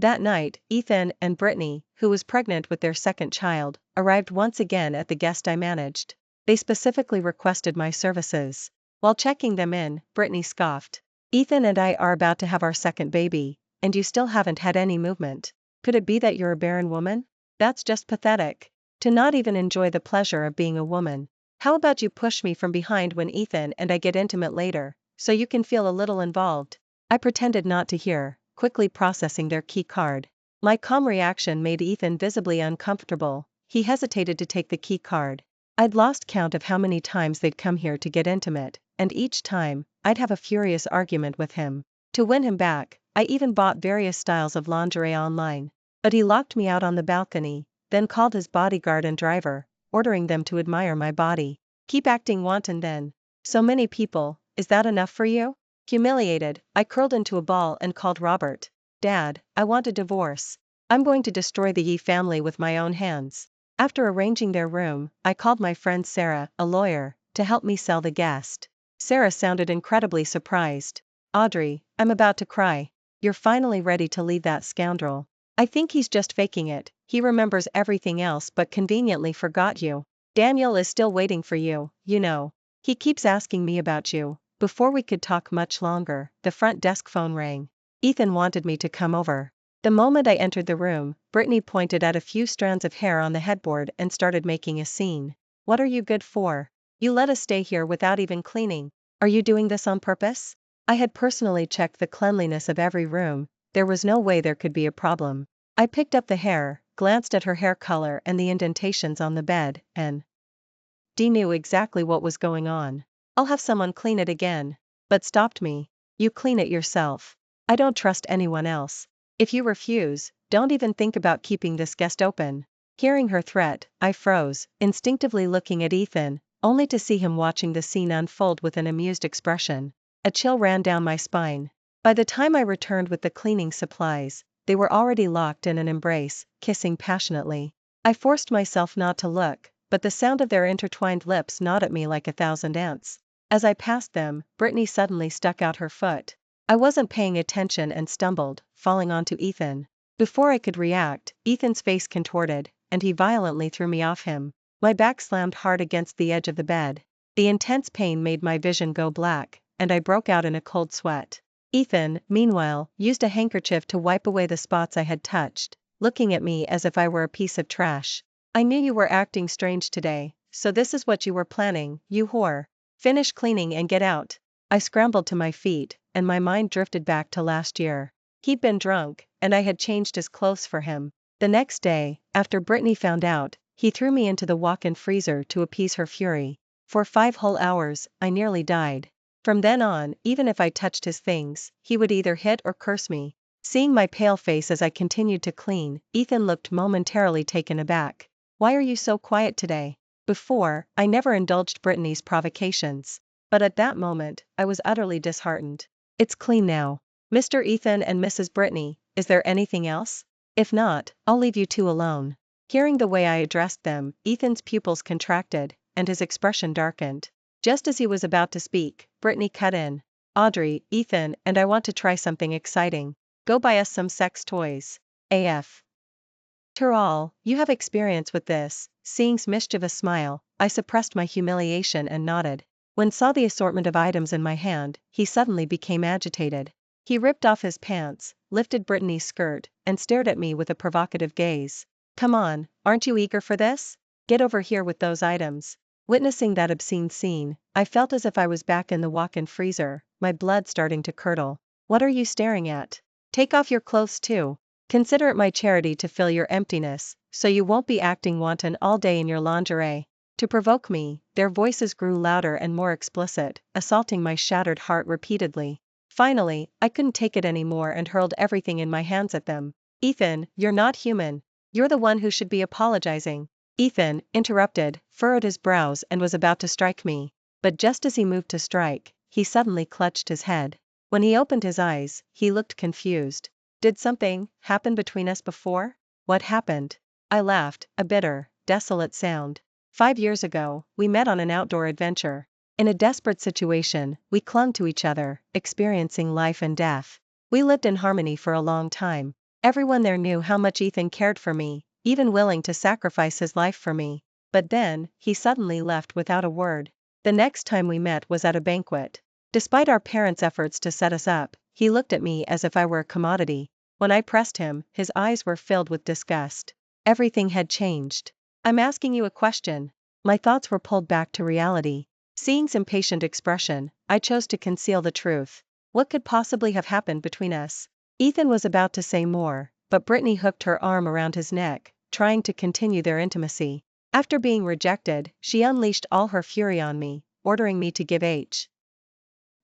That night, Ethan and Brittany, who was pregnant with their second child, arrived once again at the guest I managed. They specifically requested my services. While checking them in, Brittany scoffed. Ethan and I are about to have our second baby, and you still haven't had any movement. Could it be that you're a barren woman? That's just pathetic. To not even enjoy the pleasure of being a woman. How about you push me from behind when Ethan and I get intimate later, so you can feel a little involved? I pretended not to hear, quickly processing their key card. My calm reaction made Ethan visibly uncomfortable. He hesitated to take the key card. I'd lost count of how many times they'd come here to get intimate, and each time, I'd have a furious argument with him. To win him back, I even bought various styles of lingerie online. But he locked me out on the balcony, then called his bodyguard and driver, ordering them to admire my body. Keep acting wanton then. So many people, is that enough for you? Humiliated, I curled into a ball and called Robert. Dad, I want a divorce. I'm going to destroy the Yi family with my own hands. After arranging their room, I called my friend Sarah, a lawyer, to help me sell the guest. Sarah sounded incredibly surprised. Audrey, I'm about to cry. You're finally ready to leave that scoundrel. I think he's just faking it. He remembers everything else but conveniently forgot you. Daniel is still waiting for you, you know. He keeps asking me about you. Before we could talk much longer, the front desk phone rang. Ethan wanted me to come over. The moment I entered the room, Brittany pointed at a few strands of hair on the headboard and started making a scene. What are you good for? You let us stay here without even cleaning. Are you doing this on purpose? I had personally checked the cleanliness of every room. There was no way there could be a problem. I picked up the hair, glanced at her hair color and the indentations on the bed, and knew exactly what was going on. I'll have someone clean it again. But stopped me. You clean it yourself. I don't trust anyone else. If you refuse, don't even think about keeping this guest open. Hearing her threat, I froze, instinctively looking at Ethan, only to see him watching the scene unfold with an amused expression. A chill ran down my spine. By the time I returned with the cleaning supplies, they were already locked in an embrace, kissing passionately. I forced myself not to look, but the sound of their intertwined lips gnawed at me like 1,000 ants. As I passed them, Brittany suddenly stuck out her foot. I wasn't paying attention and stumbled, falling onto Ethan. Before I could react, Ethan's face contorted, and he violently threw me off him. My back slammed hard against the edge of the bed. The intense pain made my vision go black, and I broke out in a cold sweat. Ethan, meanwhile, used a handkerchief to wipe away the spots I had touched, looking at me as if I were a piece of trash. I knew you were acting strange today, so this is what you were planning, you whore. Finish cleaning and get out. I scrambled to my feet, and my mind drifted back to last year. He'd been drunk, and I had changed his clothes for him. The next day, after Brittany found out, he threw me into the walk-in freezer to appease her fury. For 5 whole hours, I nearly died. From then on, even if I touched his things, he would either hit or curse me. Seeing my pale face as I continued to clean, Ethan looked momentarily taken aback. Why are you so quiet today? Before, I never indulged Brittany's provocations. But at that moment, I was utterly disheartened. It's clean now. Mr. Ethan and Mrs. Brittany, is there anything else? If not, I'll leave you two alone. Hearing the way I addressed them, Ethan's pupils contracted, and his expression darkened. Just as he was about to speak, Brittany cut in. Audrey, Ethan and I want to try something exciting. Go buy us some sex toys. AF. All, you have experience with this. Seeing mischievous smile, I suppressed my humiliation and nodded. When saw the assortment of items in my hand, he suddenly became agitated. He ripped off his pants, lifted Brittany's skirt, and stared at me with a provocative gaze. Come on, aren't you eager for this? Get over here with those items. Witnessing that obscene scene, I felt as if I was back in the walk-in freezer, my blood starting to curdle. What are you staring at? Take off your clothes too. Consider it my charity to fill your emptiness, so you won't be acting wanton all day in your lingerie. To provoke me, their voices grew louder and more explicit, assaulting my shattered heart repeatedly. Finally, I couldn't take it anymore and hurled everything in my hands at them. Ethan, you're not human. You're the one who should be apologizing. Ethan, interrupted, furrowed his brows and was about to strike me. But just as he moved to strike, he suddenly clutched his head. When he opened his eyes, he looked confused. Did something happen between us before? What happened? I laughed, a bitter, desolate sound. 5 years ago, we met on an outdoor adventure. In a desperate situation, we clung to each other, experiencing life and death. We lived in harmony for a long time. Everyone there knew how much Ethan cared for me, even willing to sacrifice his life for me. But then, he suddenly left without a word. The next time we met was at a banquet. Despite our parents' efforts to set us up, he looked at me as if I were a commodity. When I pressed him, his eyes were filled with disgust. Everything had changed. "I'm asking you a question." My thoughts were pulled back to reality. Seeing his impatient expression, I chose to conceal the truth. What could possibly have happened between us? Ethan was about to say more, but Brittany hooked her arm around his neck, trying to continue their intimacy. After being rejected, she unleashed all her fury on me, ordering me to give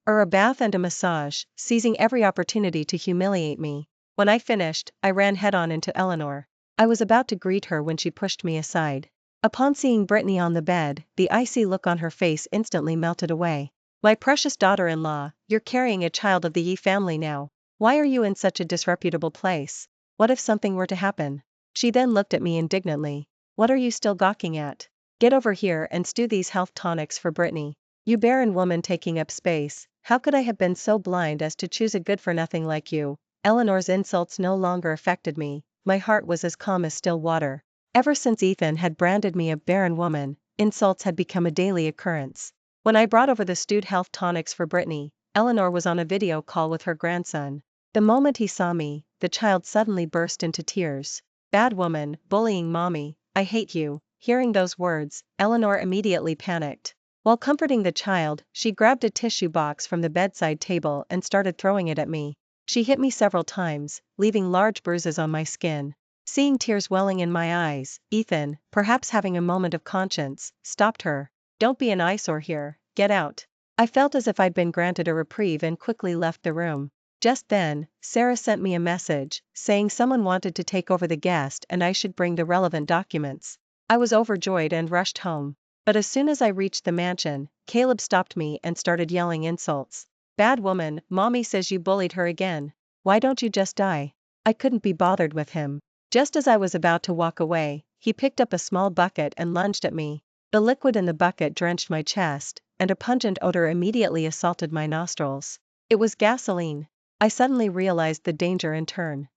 her a bath and a massage, seizing every opportunity to humiliate me. When I finished, I ran head-on into Eleanor. I was about to greet her when she pushed me aside. Upon seeing Brittany on the bed, the icy look on her face instantly melted away. "My precious daughter-in-law, you're carrying a child of the Yi family now. Why are you in such a disreputable place? What if something were to happen?" She then looked at me indignantly. "What are you still gawking at? Get over here and stew these health tonics for Brittany. You barren woman taking up space, how could I have been so blind as to choose a good-for-nothing like you?" Eleanor's insults no longer affected me. My heart was as calm as still water. Ever since Ethan had branded me a barren woman, insults had become a daily occurrence. When I brought over the stewed health tonics for Brittany, Eleanor was on a video call with her grandson. The moment he saw me, the child suddenly burst into tears. "Bad woman, bullying mommy, I hate you." Hearing those words, Eleanor immediately panicked. While comforting the child, she grabbed a tissue box from the bedside table and started throwing it at me. She hit me several times, leaving large bruises on my skin. Seeing tears welling in my eyes, Ethan, perhaps having a moment of conscience, stopped her. "Don't be an eyesore here, get out." I felt as if I'd been granted a reprieve and quickly left the room. Just then, Sarah sent me a message, saying someone wanted to take over the guest and I should bring the relevant documents. I was overjoyed and rushed home. But as soon as I reached the mansion, Caleb stopped me and started yelling insults. "Bad woman, mommy says you bullied her again. Why don't you just die?" I couldn't be bothered with him. Just as I was about to walk away, he picked up a small bucket and lunged at me. The liquid in the bucket drenched my chest, and a pungent odor immediately assaulted my nostrils. It was gasoline. I suddenly realized the danger and turned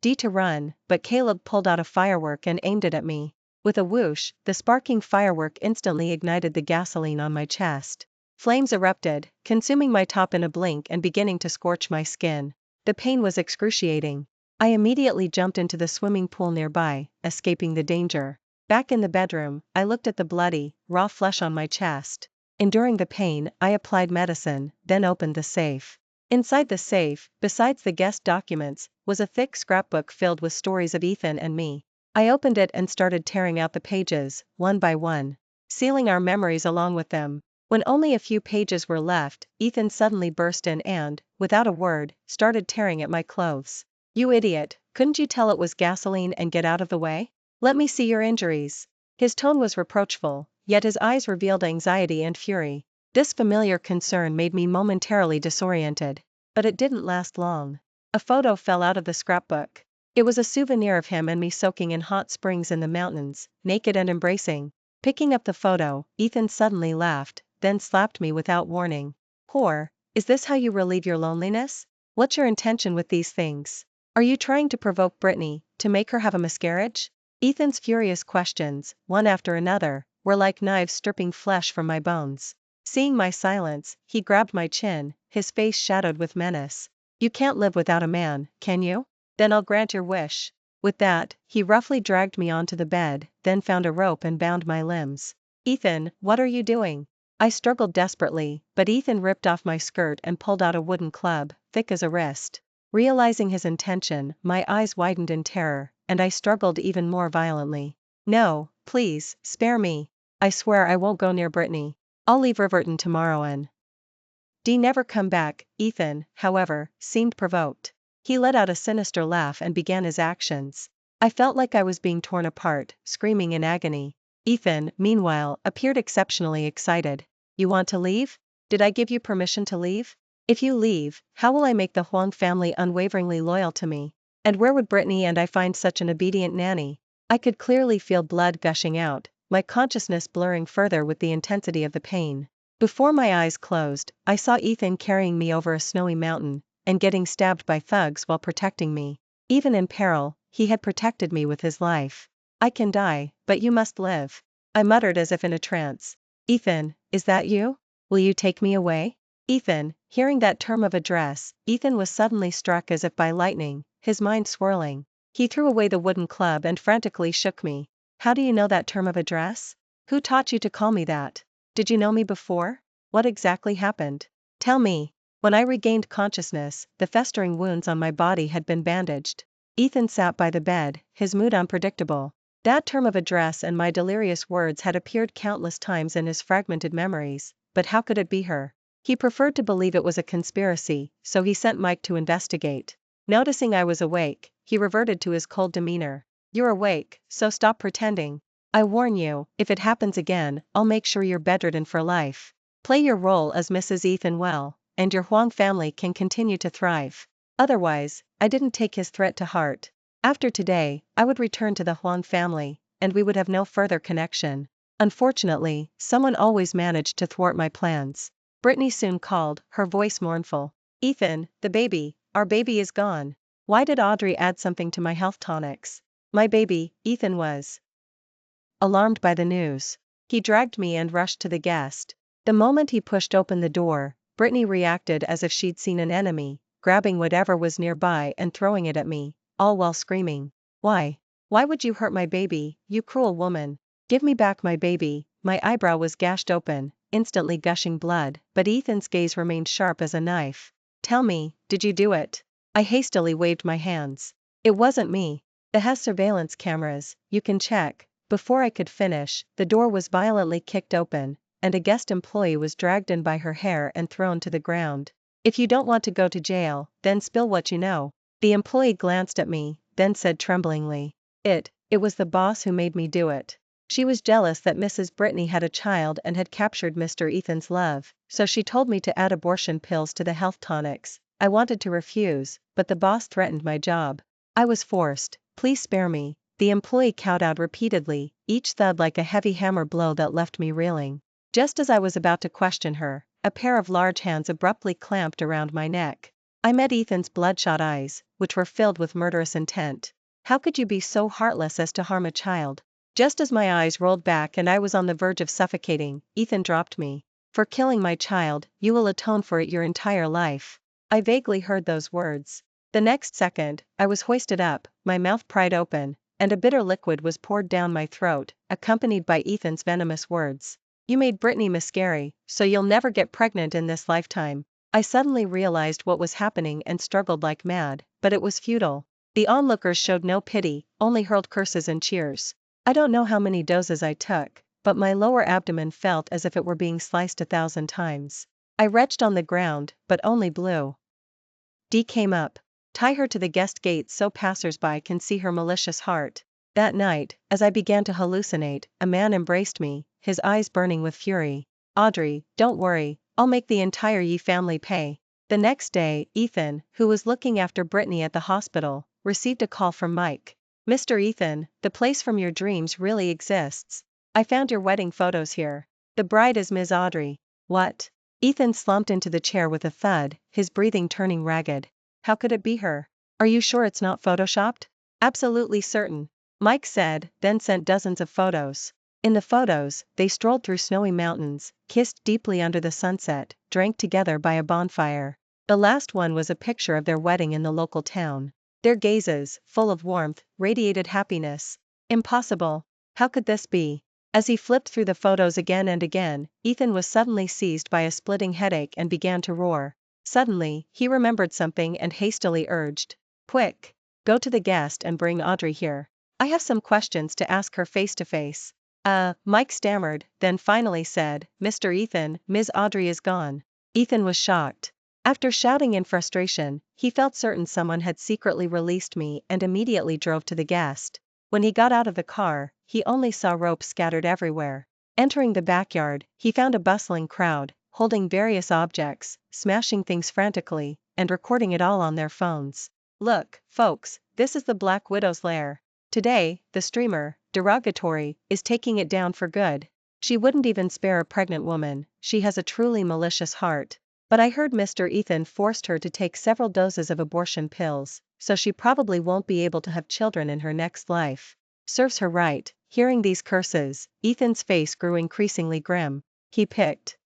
to run, but Caleb pulled out a firework and aimed it at me. With a whoosh, the sparking firework instantly ignited the gasoline on my chest. Flames erupted, consuming my top in a blink and beginning to scorch my skin. The pain was excruciating. I immediately jumped into the swimming pool nearby, escaping the danger. Back in the bedroom, I looked at the bloody, raw flesh on my chest. Enduring the pain, I applied medicine, then opened the safe. Inside the safe, besides the guest documents, was a thick scrapbook filled with stories of Ethan and me. I opened it and started tearing out the pages, one by one, sealing our memories along with them. When only a few pages were left, Ethan suddenly burst in and, without a word, started tearing at my clothes. "You idiot, couldn't you tell it was gasoline and get out of the way? Let me see your injuries." His tone was reproachful, yet his eyes revealed anxiety and fury. This familiar concern made me momentarily disoriented. But it didn't last long. A photo fell out of the scrapbook. It was a souvenir of him and me soaking in hot springs in the mountains, naked and embracing. Picking up the photo, Ethan suddenly laughed, then slapped me without warning. "Whore, is this how you relieve your loneliness? What's your intention with these things? Are you trying to provoke Brittany, to make her have a miscarriage?" Ethan's furious questions, one after another, were like knives stripping flesh from my bones. Seeing my silence, he grabbed my chin, his face shadowed with menace. "You can't live without a man, can you? Then I'll grant your wish." With that, he roughly dragged me onto the bed, then found a rope and bound my limbs. "Ethan, what are you doing?" I struggled desperately, but Ethan ripped off my skirt and pulled out a wooden club, thick as a wrist. Realizing his intention, my eyes widened in terror, and I struggled even more violently. "No, please, spare me. I swear I won't go near Brittany. I'll leave Riverton tomorrow and never come back." Ethan, however, seemed provoked. He let out a sinister laugh and began his actions. I felt like I was being torn apart, screaming in agony. Ethan, meanwhile, appeared exceptionally excited. "You want to leave? Did I give you permission to leave? If you leave, how will I make the Huang family unwaveringly loyal to me? And where would Brittany and I find such an obedient nanny?" I could clearly feel blood gushing out, my consciousness blurring further with the intensity of the pain. Before my eyes closed, I saw Ethan carrying me over a snowy mountain, and getting stabbed by thugs while protecting me. Even in peril, he had protected me with his life. I can die, but you must live. I muttered as if in a trance. Ethan, is that you? Will you take me away? Ethan, hearing that term of address, Ethan was suddenly struck as if by lightning, his mind swirling. He threw away the wooden club and frantically shook me. How do you know that term of address? Who taught you to call me that? Did you know me before? What exactly happened? Tell me. When I regained consciousness, the festering wounds on my body had been bandaged. Ethan sat by the bed, his mood unpredictable. That term of address and my delirious words had appeared countless times in his fragmented memories, but how could it be her? He preferred to believe it was a conspiracy, so he sent Mike to investigate. Noticing I was awake, he reverted to his cold demeanor. You're awake, so stop pretending. I warn you, if it happens again, I'll make sure you're bedridden for life. Play your role as Mrs. Ethan well, and your Huang family can continue to thrive. Otherwise, I didn't take his threat to heart. After today, I would return to the Huang family, and we would have no further connection. Unfortunately, someone always managed to thwart my plans. Brittany soon called, her voice mournful. Ethan, our baby is gone. Why did Audrey add something to my health tonics? My baby, Ethan was alarmed by the news. He dragged me and rushed to the guest. The moment he pushed open the door, Brittany reacted as if she'd seen an enemy, grabbing whatever was nearby and throwing it at me, all while screaming. Why? Why would you hurt my baby, you cruel woman? Give me back my baby. My eyebrow was gashed open, instantly gushing blood, but Ethan's gaze remained sharp as a knife. Tell me, did you do it? I hastily waved my hands. It wasn't me. It has surveillance cameras, you can check. Before I could finish, the door was violently kicked open, and a guest employee was dragged in by her hair and thrown to the ground. If you don't want to go to jail, then spill what you know. The employee glanced at me, then said tremblingly. It was the boss who made me do it. She was jealous that Mrs. Brittany had a child and had captured Mr. Ethan's love, so she told me to add abortion pills to the health tonics. I wanted to refuse, but the boss threatened my job. I was forced. Please spare me. The employee kowtowed repeatedly, each thud like a heavy hammer blow that left me reeling. Just as I was about to question her, a pair of large hands abruptly clamped around my neck. I met Ethan's bloodshot eyes, which were filled with murderous intent. How could you be so heartless as to harm a child? Just as my eyes rolled back and I was on the verge of suffocating, Ethan dropped me. For killing my child, you will atone for it your entire life. I vaguely heard those words. The next second, I was hoisted up, my mouth pried open, and a bitter liquid was poured down my throat, accompanied by Ethan's venomous words. You made Brittany miscarry, so you'll never get pregnant in this lifetime. I suddenly realized what was happening and struggled like mad, but it was futile. The onlookers showed no pity, only hurled curses and cheers. I don't know how many doses I took, but my lower abdomen felt as if it were being sliced 1,000 times. I retched on the ground, but only blew. D came up. Tie her to the guest gate so passers-by can see her malicious heart. That night, as I began to hallucinate, a man embraced me, his eyes burning with fury. Audrey, don't worry, I'll make the entire Yi family pay. The next day, Ethan, who was looking after Brittany at the hospital, received a call from Mike. Mr. Ethan, the place from your dreams really exists. I found your wedding photos here. The bride is Ms. Audrey. What? Ethan slumped into the chair with a thud, his breathing turning ragged. How could it be her? Are you sure it's not photoshopped? Absolutely certain. Mike said, then sent dozens of photos. In the photos, they strolled through snowy mountains, kissed deeply under the sunset, drank together by a bonfire. The last one was a picture of their wedding in the local town. Their gazes, full of warmth, radiated happiness. Impossible. How could this be? As he flipped through the photos again and again, Ethan was suddenly seized by a splitting headache and began to roar. Suddenly, he remembered something and hastily urged. Quick! Go to the guest and bring Audrey here. I have some questions to ask her face to face. Mike stammered, then finally said, Mr. Ethan, Ms. Audrey is gone. Ethan was shocked. After shouting in frustration, he felt certain someone had secretly released me and immediately drove to the guest. When he got out of the car, he only saw ropes scattered everywhere. Entering the backyard, he found a bustling crowd, holding various objects, smashing things frantically, and recording it all on their phones. Look, folks, this is the Black Widow's lair. Today, the streamer, derogatory, is taking it down for good. She wouldn't even spare a pregnant woman, she has a truly malicious heart. But I heard Mr. Ethan forced her to take several doses of abortion pills, so she probably won't be able to have children in her next life. Serves her right." Hearing these curses, Ethan's face grew increasingly grim. He picked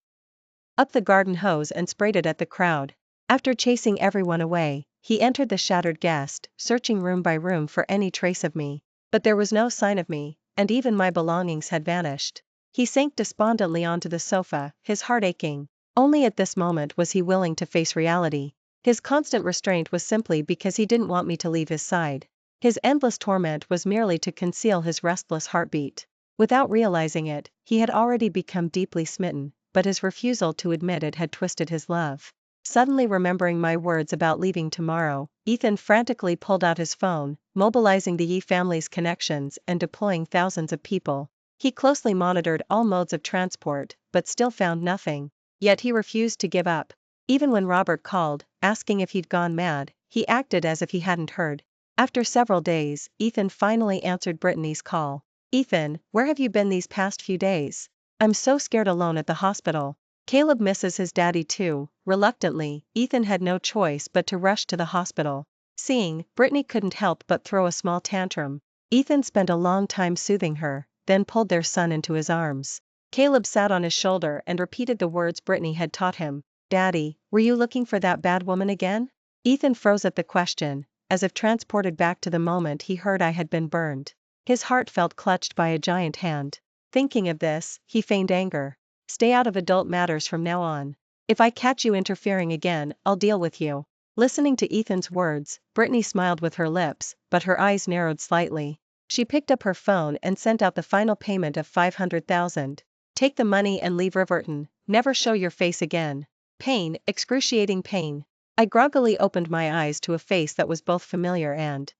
up the garden hose and sprayed it at the crowd. After chasing everyone away, he entered the shattered guest, searching room by room for any trace of me. But there was no sign of me, and even my belongings had vanished. He sank despondently onto the sofa, his heart aching. Only at this moment was he willing to face reality. His constant restraint was simply because he didn't want me to leave his side. His endless torment was merely to conceal his restless heartbeat. Without realizing it, he had already become deeply smitten, but his refusal to admit it had twisted his love. Suddenly remembering my words about leaving tomorrow, Ethan frantically pulled out his phone, mobilizing the Yi family's connections and deploying thousands of people. He closely monitored all modes of transport, but still found nothing. Yet he refused to give up. Even when Robert called, asking if he'd gone mad, he acted as if he hadn't heard. After several days, Ethan finally answered Brittany's call. "Ethan, where have you been these past few days? I'm so scared alone at the hospital." Caleb misses his daddy too. Reluctantly, Ethan had no choice but to rush to the hospital. Seeing Brittany couldn't help but throw a small tantrum, Ethan spent a long time soothing her, then pulled their son into his arms. Caleb sat on his shoulder and repeated the words Brittany had taught him. "Daddy, were you looking for that bad woman again?" Ethan froze at the question, as if transported back to the moment he heard I had been burned. His heart felt clutched by a giant hand. Thinking of this, he feigned anger. "Stay out of adult matters from now on. If I catch you interfering again, I'll deal with you." Listening to Ethan's words, Brittany smiled with her lips, but her eyes narrowed slightly. She picked up her phone and sent out the final payment of $500,000. "Take the money and leave Riverton. Never show your face again." Pain, excruciating pain. I groggily opened my eyes to a face that was both familiar and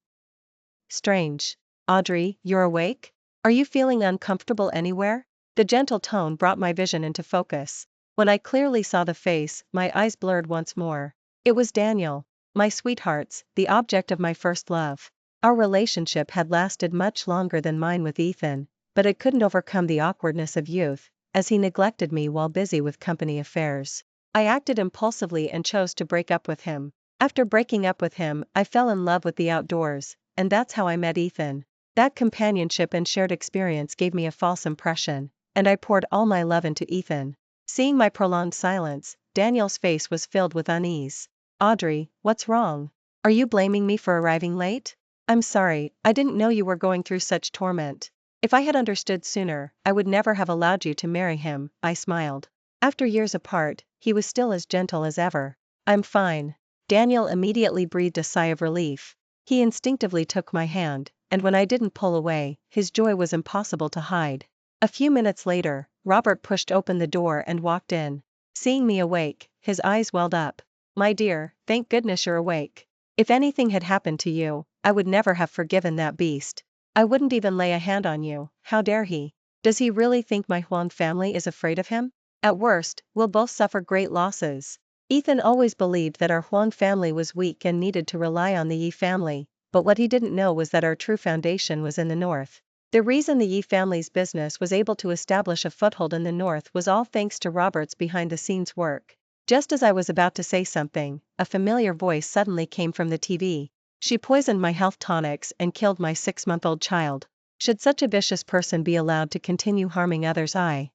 strange. "Audrey, you're awake? Are you feeling uncomfortable anywhere?" The gentle tone brought my vision into focus. When I clearly saw the face, my eyes blurred once more. It was Daniel. My sweetheart's, the object of my first love. Our relationship had lasted much longer than mine with Ethan, but it couldn't overcome the awkwardness of youth, as he neglected me while busy with company affairs. I acted impulsively and chose to break up with him. After breaking up with him, I fell in love with the outdoors, and that's how I met Ethan. That companionship and shared experience gave me a false impression, and I poured all my love into Ethan. Seeing my prolonged silence, Daniel's face was filled with unease. "Audrey, what's wrong? Are you blaming me for arriving late?" "I'm sorry, I didn't know you were going through such torment. If I had understood sooner, I would never have allowed you to marry him," I smiled. After years apart, he was still as gentle as ever. "I'm fine." Daniel immediately breathed a sigh of relief. He instinctively took my hand, and when I didn't pull away, his joy was impossible to hide. A few minutes later, Robert pushed open the door and walked in. Seeing me awake, his eyes welled up. "My dear, thank goodness you're awake. If anything had happened to you, I would never have forgiven that beast. I wouldn't even lay a hand on you. How dare he? Does he really think my Huang family is afraid of him? At worst, we'll both suffer great losses." Ethan always believed that our Huang family was weak and needed to rely on the Yi family, but what he didn't know was that our true foundation was in the north. The reason the Yi family's business was able to establish a foothold in the north was all thanks to Robert's behind-the-scenes work. Just as I was about to say something, a familiar voice suddenly came from the TV. "She poisoned my health tonics and killed my 6-month-old child. Should such a vicious person be allowed to continue harming others? I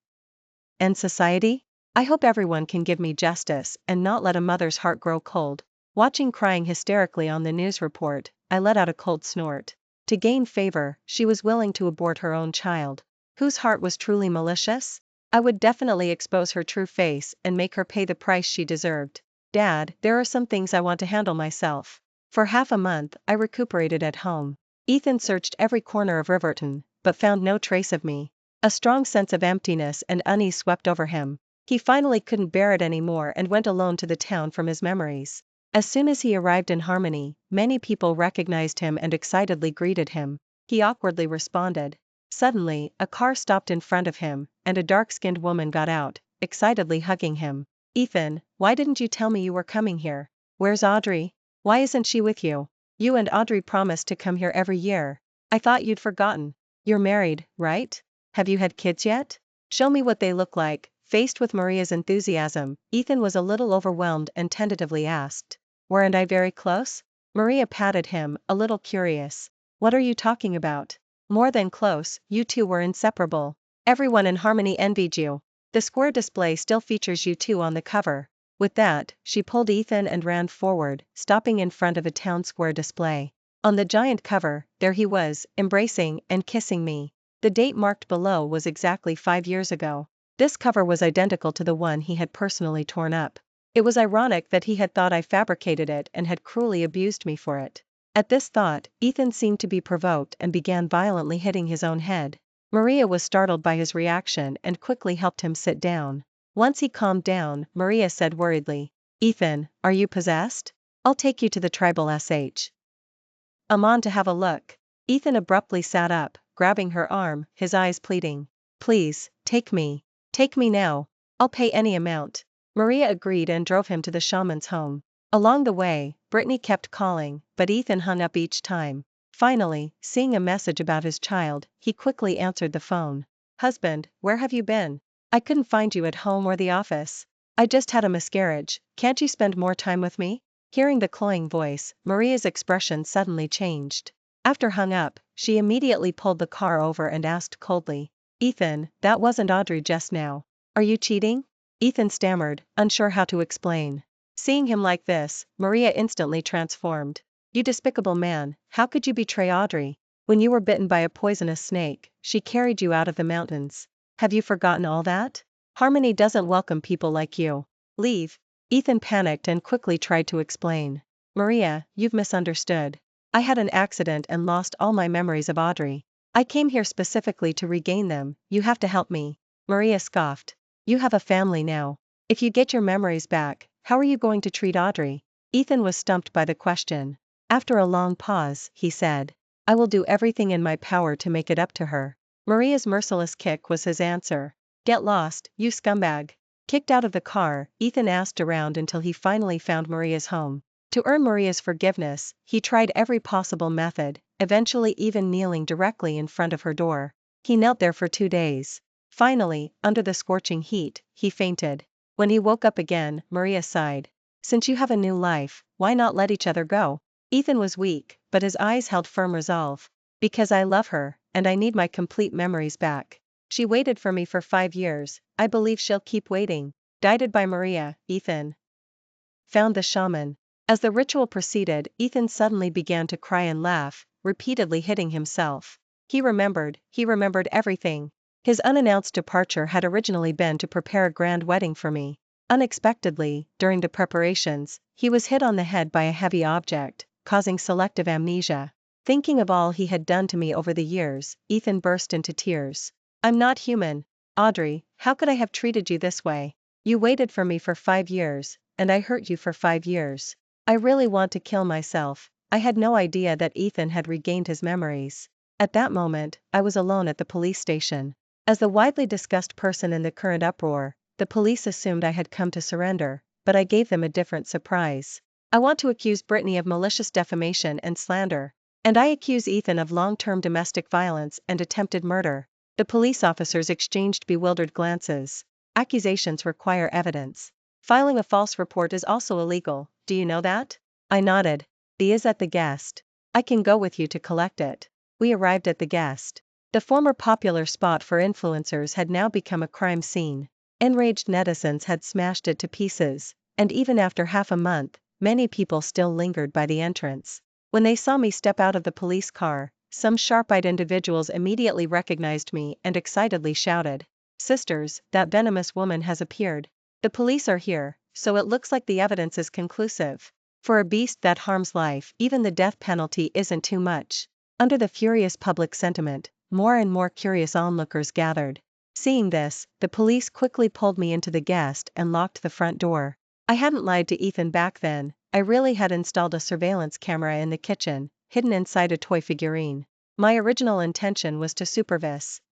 and society? I hope everyone can give me justice and not let a mother's heart grow cold." Watching crying hysterically on the news report, I let out a cold snort. To gain favor, she was willing to abort her own child. Whose heart was truly malicious? I would definitely expose her true face and make her pay the price she deserved. "Dad, there are some things I want to handle myself." For half a month, I recuperated at home. Ethan searched every corner of Riverton, but found no trace of me. A strong sense of emptiness and unease swept over him. He finally couldn't bear it anymore and went alone to the town from his memories. As soon as he arrived in Harmony, many people recognized him and excitedly greeted him. He awkwardly responded. Suddenly, a car stopped in front of him, and a dark-skinned woman got out, excitedly hugging him. "Ethan, why didn't you tell me you were coming here? Where's Audrey? Why isn't she with you? You and Audrey promised to come here every year. I thought you'd forgotten. You're married, right? Have you had kids yet? Show me what they look like." Faced with Maria's enthusiasm, Ethan was a little overwhelmed and tentatively asked, "Weren't I very close?" Maria patted him, a little curious. "What are you talking about?" "More than close, you two were inseparable. Everyone in Harmony envied you. The square display still features you two on the cover." With that, she pulled Ethan and ran forward, stopping in front of a town square display. On the giant cover, there he was, embracing and kissing me. The date marked below was exactly 5 years ago. This cover was identical to the one he had personally torn up. It was ironic that he had thought I fabricated it and had cruelly abused me for it. At this thought, Ethan seemed to be provoked and began violently hitting his own head. Maria was startled by his reaction and quickly helped him sit down. Once he calmed down, Maria said worriedly, "Ethan, are you possessed? I'll take you to the tribal SH. I'm on to have a look." Ethan abruptly sat up, grabbing her arm, his eyes pleading. "Please, take me. Take me now. I'll pay any amount." Maria agreed and drove him to the shaman's home. Along the way, Brittany kept calling, but Ethan hung up each time. Finally, seeing a message about his child, he quickly answered the phone. "Husband, where have you been? I couldn't find you at home or the office. I just had a miscarriage, can't you spend more time with me?" Hearing the cloying voice, Maria's expression suddenly changed. After hung up, she immediately pulled the car over and asked coldly, "Ethan, that wasn't Audrey just now. Are you cheating?" Ethan stammered, unsure how to explain. Seeing him like this, Maria instantly transformed. "You despicable man, how could you betray Audrey? When you were bitten by a poisonous snake, she carried you out of the mountains. Have you forgotten all that? Harmony doesn't welcome people like you. Leave." Ethan panicked and quickly tried to explain. "Maria, you've misunderstood. I had an accident and lost all my memories of Audrey. I came here specifically to regain them, you have to help me." Maria scoffed. "You have a family now. If you get your memories back, how are you going to treat Audrey?" Ethan was stumped by the question. After a long pause, he said, "I will do everything in my power to make it up to her." Maria's merciless kick was his answer. "Get lost, you scumbag." Kicked out of the car, Ethan asked around until he finally found Maria's home. To earn Maria's forgiveness, he tried every possible method, eventually even kneeling directly in front of her door. He knelt there for 2 days. Finally, under the scorching heat, he fainted. When he woke up again, Maria sighed. "Since you have a new life, why not let each other go?" Ethan was weak, but his eyes held firm resolve. "Because I love her, and I need my complete memories back. She waited for me for 5 years, I believe she'll keep waiting." Guided by Maria, Ethan found the shaman. As the ritual proceeded, Ethan suddenly began to cry and laugh, repeatedly hitting himself. He remembered everything. His unannounced departure had originally been to prepare a grand wedding for me. Unexpectedly, during the preparations, he was hit on the head by a heavy object, causing selective amnesia. Thinking of all he had done to me over the years, Ethan burst into tears. "I'm not human. Audrey, how could I have treated you this way? You waited for me for 5 years, and I hurt you for 5 years. I really want to kill myself." I had no idea that Ethan had regained his memories. At that moment, I was alone at the police station. As the widely discussed person in the current uproar, the police assumed I had come to surrender, but I gave them a different surprise. "I want to accuse Brittany of malicious defamation and slander. And I accuse Ethan of long-term domestic violence and attempted murder." The police officers exchanged bewildered glances. "Accusations require evidence. Filing a false report is also illegal, do you know that?" I nodded. "The is at the guest. I can go with you to collect it." We arrived at the guest. The former popular spot for influencers had now become a crime scene. Enraged netizens had smashed it to pieces, and even after half a month, many people still lingered by the entrance. When they saw me step out of the police car, some sharp-eyed individuals immediately recognized me and excitedly shouted, "Sisters, that venomous woman has appeared. The police are here, so it looks like the evidence is conclusive. For a beast that harms life, even the death penalty isn't too much." Under the furious public sentiment, more and more curious onlookers gathered. Seeing this, the police quickly pulled me into the guest and locked the front door. I hadn't lied to Ethan back then. I really had installed a surveillance camera in the kitchen, hidden inside a toy figurine. My original intention was to supervise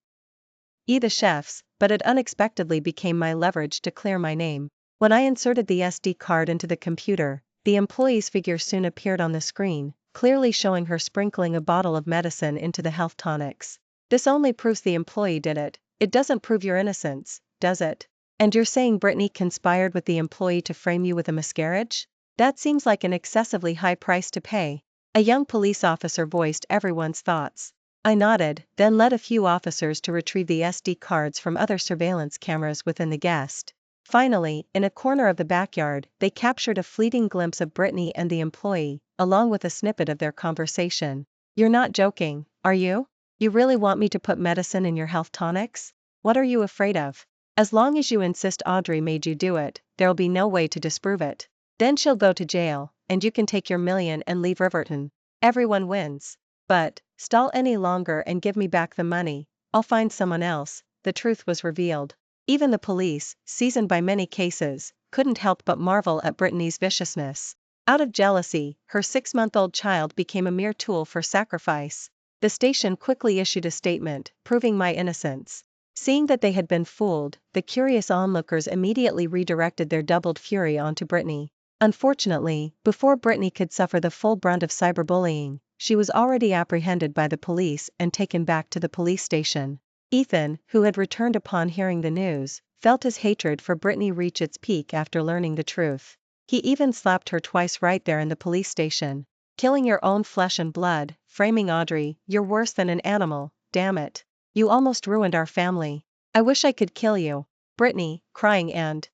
the chefs, but it unexpectedly became my leverage to clear my name. When I inserted the SD card into the computer, the employee's figure soon appeared on the screen, clearly showing her sprinkling a bottle of medicine into the health tonics. "This only proves the employee did it. It doesn't prove your innocence, does it?" And you're saying Brittany conspired with the employee to frame you with a miscarriage? That seems like an excessively high price to pay. A young police officer voiced everyone's thoughts. I nodded, then led a few officers to retrieve the SD cards from other surveillance cameras within the guest. Finally, in a corner of the backyard, they captured a fleeting glimpse of Brittany and the employee, along with a snippet of their conversation. You're not joking, are you? You really want me to put medicine in your health tonics? What are you afraid of? As long as you insist Audrey made you do it, there'll be no way to disprove it. Then she'll go to jail, and you can take your million and leave Riverton. Everyone wins. But, stall any longer and give me back the money, I'll find someone else. The truth was revealed. Even the police, seasoned by many cases, couldn't help but marvel at Brittany's viciousness. Out of jealousy, her 6-month-old child became a mere tool for sacrifice. The station quickly issued a statement, proving my innocence. Seeing that they had been fooled, the curious onlookers immediately redirected their doubled fury onto Brittany. Unfortunately, before Brittany could suffer the full brunt of cyberbullying, she was already apprehended by the police and taken back to the police station. Ethan, who had returned upon hearing the news, felt his hatred for Brittany reach its peak after learning the truth. He even slapped her twice right there in the police station. Killing your own flesh and blood, framing Audrey, you're worse than an animal, damn it. You almost ruined our family. I wish I could kill you. Brittany, crying and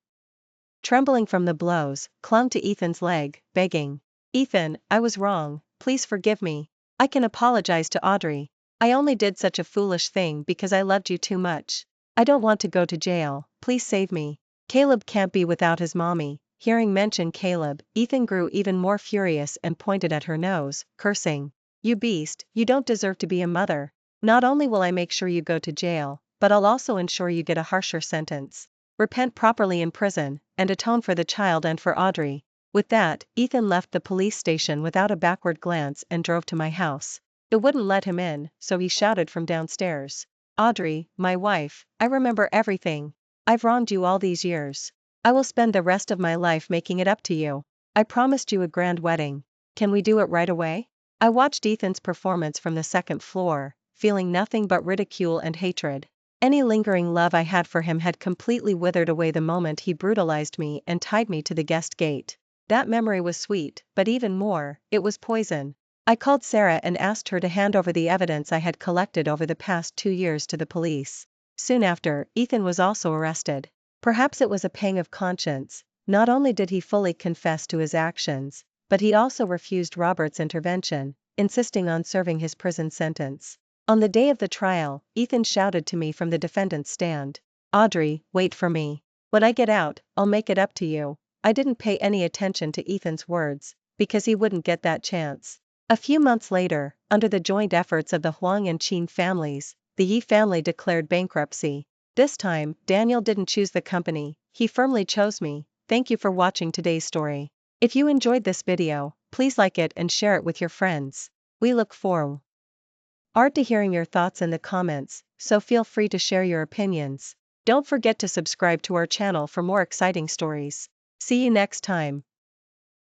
trembling from the blows, clung to Ethan's leg, begging. Ethan, I was wrong, please forgive me. I can apologize to Audrey. I only did such a foolish thing because I loved you too much. I don't want to go to jail, please save me. Caleb can't be without his mommy. Hearing mention Caleb, Ethan grew even more furious and pointed at her nose, cursing. You beast, you don't deserve to be a mother. Not only will I make sure you go to jail, but I'll also ensure you get a harsher sentence. Repent properly in prison, and atone for the child and for Audrey. With that, Ethan left the police station without a backward glance and drove to my house. It wouldn't let him in, so he shouted from downstairs. Audrey, my wife, I remember everything. I've wronged you all these years. I will spend the rest of my life making it up to you. I promised you a grand wedding. Can we do it right away? I watched Ethan's performance from the second floor, feeling nothing but ridicule and hatred. Any lingering love I had for him had completely withered away the moment he brutalized me and tied me to the guest gate. That memory was sweet, but even more, it was poison. I called Sarah and asked her to hand over the evidence I had collected over the past 2 years to the police. Soon after, Ethan was also arrested. Perhaps it was a pang of conscience. Not only did he fully confess to his actions, but he also refused Robert's intervention, insisting on serving his prison sentence. On the day of the trial, Ethan shouted to me from the defendant's stand. Audrey, wait for me. When I get out, I'll make it up to you. I didn't pay any attention to Ethan's words, because he wouldn't get that chance. A few months later, under the joint efforts of the Huang and Qin families, the Yi family declared bankruptcy. This time, Daniel didn't choose the company, he firmly chose me. Thank you for watching today's story. If you enjoyed this video, please like it and share it with your friends. We look forward to hearing your thoughts in the comments, so feel free to share your opinions. Don't forget to subscribe to our channel for more exciting stories. See you next time.